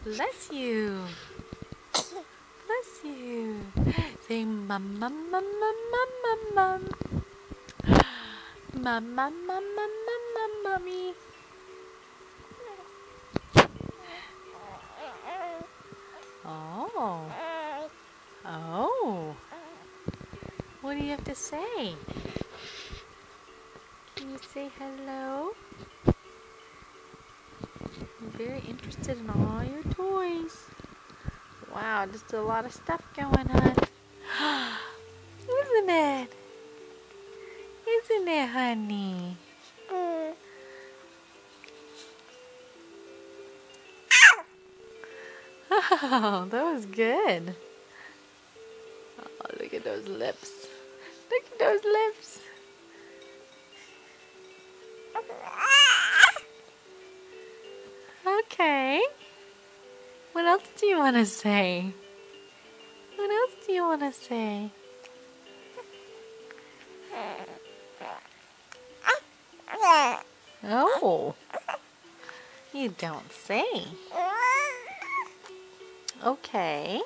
Bless you. Bless you. Say mum mum mum mum mum mum mum. Mum mum mum mum mum mum mummy. Oh. Oh. What do you have to say? Can you say hello? I'm very interested in all your toys. Wow, just a lot of stuff going on. Isn't it? Isn't it, honey? Oh, that was good. Oh, look at those lips. Look at those lips. Okay. What else do you want to say? What else do you want to say? Oh, you don't say. Okay.